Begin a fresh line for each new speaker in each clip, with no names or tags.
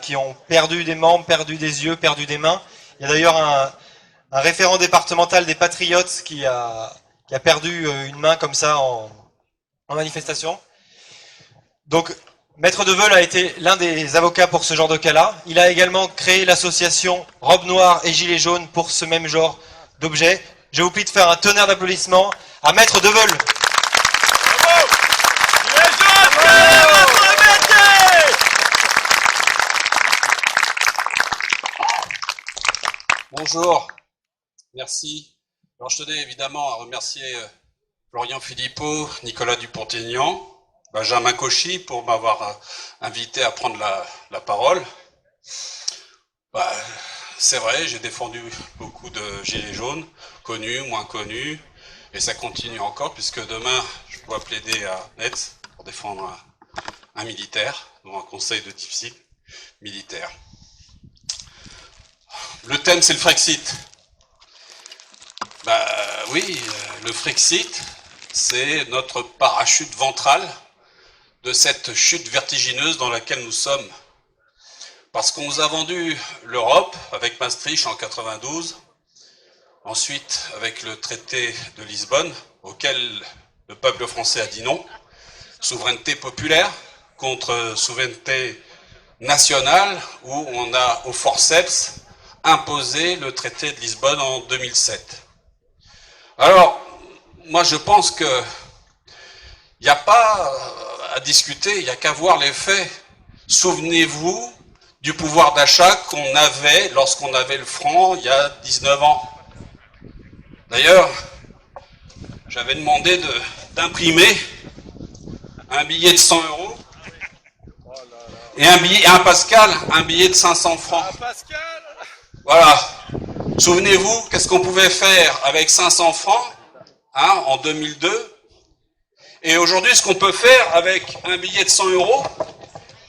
qui ont perdu des membres, perdu des yeux, perdu des mains. Il y a d'ailleurs un référent départemental des Patriotes qui a perdu une main comme ça en manifestation. Donc, Maître Deveul a été l'un des avocats pour ce genre de cas-là. Il a également créé l'association Robe Noire et Gilets Jaunes pour ce même genre d'objet. Je vous prie de faire un tonnerre d'applaudissements à Maître Deveul.
Bravo! Gilets jaunes,
Bonjour, merci. Alors je tenais évidemment à remercier Florian Philippot, Nicolas Dupont-Aignan, Benjamin Cauchy pour m'avoir invité à prendre la parole. C'est vrai, j'ai défendu beaucoup de gilets jaunes, connus, moins connus, et ça continue encore puisque demain je dois plaider à Netz pour défendre un militaire, dans un conseil de discipline militaire. Le thème, c'est le Frexit. Oui, le Frexit, c'est notre parachute ventral de cette chute vertigineuse dans laquelle nous sommes. Parce qu'on nous a vendu l'Europe avec Maastricht en 92, ensuite avec le traité de Lisbonne, auquel le peuple français a dit non. Souveraineté populaire contre souveraineté nationale, où on a au forceps imposé le traité de Lisbonne en 2007. Alors, moi je pense qu'il n'y a pas à discuter, il n'y a qu'à voir les faits. Souvenez-vous du pouvoir d'achat qu'on avait lorsqu'on avait le franc il y a 19 ans. D'ailleurs, j'avais demandé d'imprimer un billet de 100 € et un Pascal, un billet de 500 francs. Voilà. Souvenez-vous, qu'est-ce qu'on pouvait faire avec 500 francs en 2002, et aujourd'hui, ce qu'on peut faire avec un billet de 100 €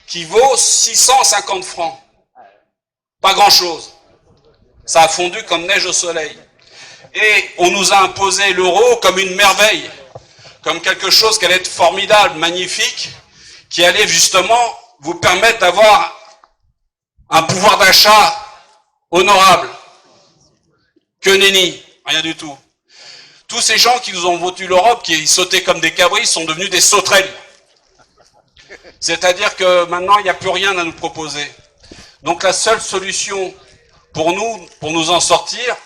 qui vaut 650 francs. Pas grand-chose. Ça a fondu comme neige au soleil. Et on nous a imposé l'euro comme une merveille, comme quelque chose qui allait être formidable, magnifique, qui allait justement vous permettre d'avoir un pouvoir d'achat honorable. Que nenni, rien du tout. Tous ces gens qui nous ont vendu l'Europe, qui sautaient comme des cabris, sont devenus des sauterelles. C'est-à-dire que maintenant, il n'y a plus rien à nous proposer. Donc la seule solution pour nous en sortir,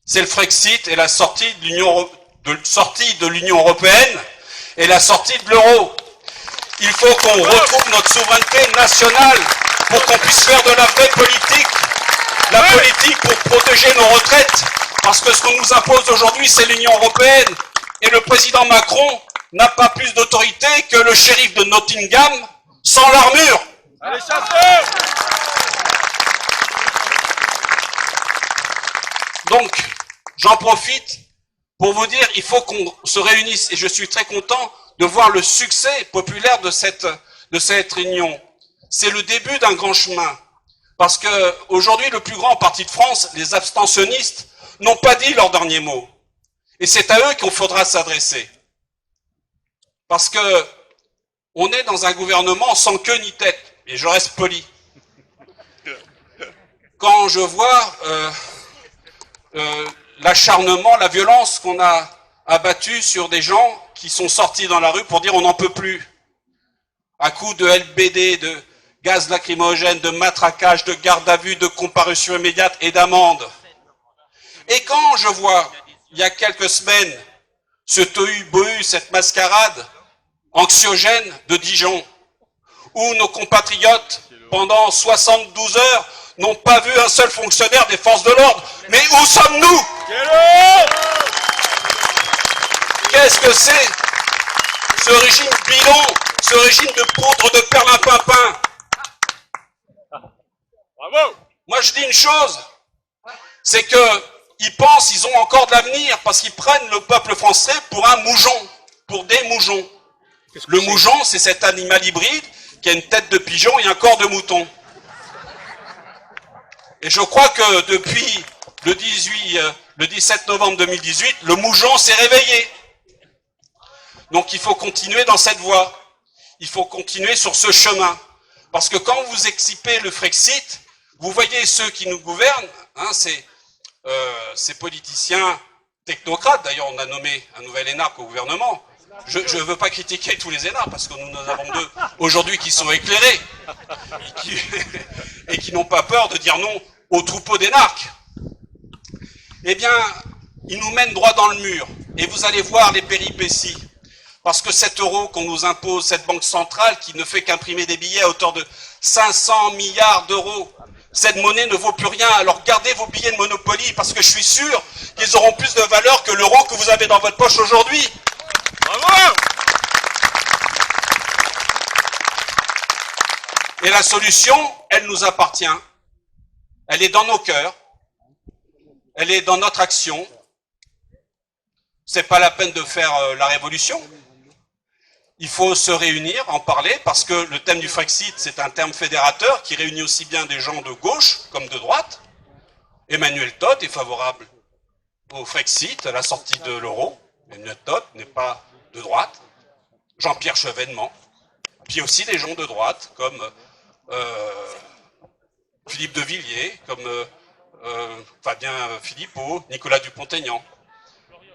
c'est le Frexit et la sortie de l'Union européenne et la sortie de l'euro. Il faut qu'on retrouve notre souveraineté nationale pour qu'on puisse faire de la vraie politique. La politique pour protéger nos retraites. Parce que ce qu'on nous impose aujourd'hui, c'est l'Union européenne. Et le président Macron n'a pas plus d'autorité que le shérif de Nottingham sans l'armure.
Allez, chasseurs!
Donc, j'en profite pour vous dire, il faut qu'on se réunisse. Et je suis très content de voir le succès populaire de cette réunion. C'est le début d'un grand chemin. Parce que aujourd'hui, le plus grand parti de France, les abstentionnistes, n'ont pas dit leur dernier mot. Et c'est à eux qu'il faudra s'adresser. Parce que on est dans un gouvernement sans queue ni tête. Et je reste poli. Quand je vois l'acharnement, la violence qu'on a abattue sur des gens qui sont sortis dans la rue pour dire on n'en peut plus. À coups de LBD, de gaz lacrymogène, de matraquage, de garde à vue, de comparution immédiate et d'amende. Et quand je vois, il y a quelques semaines, ce tohu-bohu, cette mascarade anxiogène de Dijon, où nos compatriotes, pendant 72 heures, n'ont pas vu un seul fonctionnaire des forces de l'ordre. Mais où sommes-nous? Qu'est-ce que c'est ce régime bidon, ce régime de poudre de perlimpinpin?
Bravo!
Moi je dis une chose, c'est que ils pensent qu'ils ont encore de l'avenir parce qu'ils prennent le peuple français pour un moujon, pour des moujons. Le moujon, c'est cet animal hybride qui a une tête de pigeon et un corps de mouton. Et je crois que depuis le 17 novembre 2018, le moujon s'est réveillé. Donc il faut continuer dans cette voie. Il faut continuer sur ce chemin. Parce que quand vous excipez le Frexit, vous voyez ceux qui nous gouvernent, hein, ces politiciens technocrates, d'ailleurs on a nommé un nouvel énarque au gouvernement. Je ne veux pas critiquer tous les énarques, parce que nous en avons deux aujourd'hui qui sont éclairés, et qui n'ont pas peur de dire non au troupeau d'énarques. Eh bien, ils nous mènent droit dans le mur, et vous allez voir les péripéties. Parce que cet euro qu'on nous impose, cette banque centrale qui ne fait qu'imprimer des billets à hauteur de 500 milliards d'euros, cette monnaie ne vaut plus rien. Alors gardez vos billets de Monopoly, parce que je suis sûr qu'ils auront plus de valeur que l'euro que vous avez dans votre poche aujourd'hui.
Bravo!
Et la solution, elle nous appartient. Elle est dans nos cœurs. Elle est dans notre action. C'est pas la peine de faire la révolution. Il faut se réunir, en parler, parce que le thème du Frexit, c'est un terme fédérateur qui réunit aussi bien des gens de gauche comme de droite. Emmanuel Todt est favorable au Frexit, à la sortie de l'euro. Emmanuel Todt n'est pas de droite. Jean-Pierre Chevènement. Puis aussi des gens de droite, comme Philippe de Villiers, comme Fabien Philippot, Nicolas Dupont-Aignan.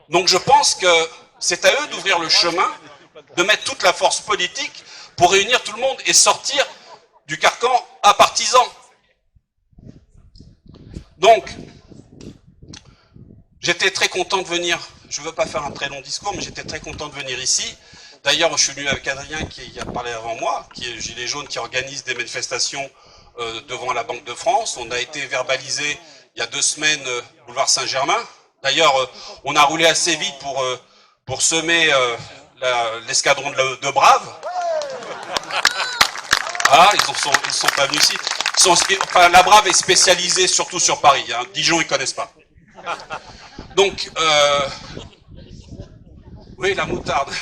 Donc je pense que c'est à eux d'ouvrir le chemin, de mettre toute la force politique pour réunir tout le monde et sortir du carcan apartisan. Donc, j'étais très content de venir, je ne veux pas faire un très long discours, mais j'étais très content de venir ici. D'ailleurs, je suis venu avec Adrien qui a parlé avant moi, qui est Gilets jaunes, qui organise des manifestations devant la Banque de France. On a été verbalisé il y a 2 semaines, boulevard Saint-Germain. D'ailleurs, on a roulé assez vite pour semer l'escadron de Braves. Ah, ils sont pas venus ici. Enfin, la Brave est spécialisée surtout sur Paris. Hein. Dijon, ils connaissent pas. Donc, oui, la moutarde.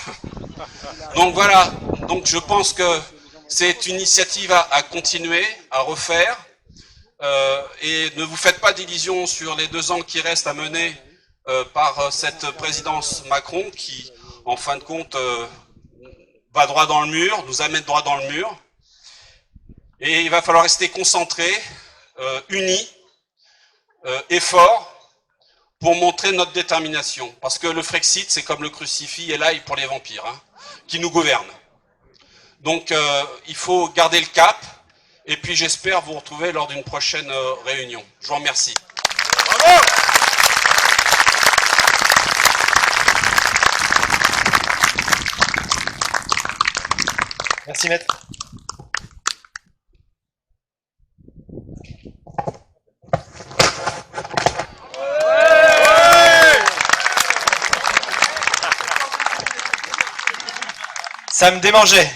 Donc voilà. Donc je pense que c'est une initiative à continuer, à refaire. Et ne vous faites pas d'illusions sur les 2 ans qui restent à mener par cette présidence Macron qui, en fin de compte, va droit dans le mur, nous amène droit dans le mur. Et il va falloir rester concentré, unis et forts pour montrer notre détermination. Parce que le Frexit, c'est comme le crucifix et l'ail pour les vampires, hein, qui nous gouvernent. Donc il faut garder le cap. Et puis j'espère vous retrouver lors d'une prochaine réunion. Je vous remercie.
Bravo!
Merci maître. Ça me démangeait.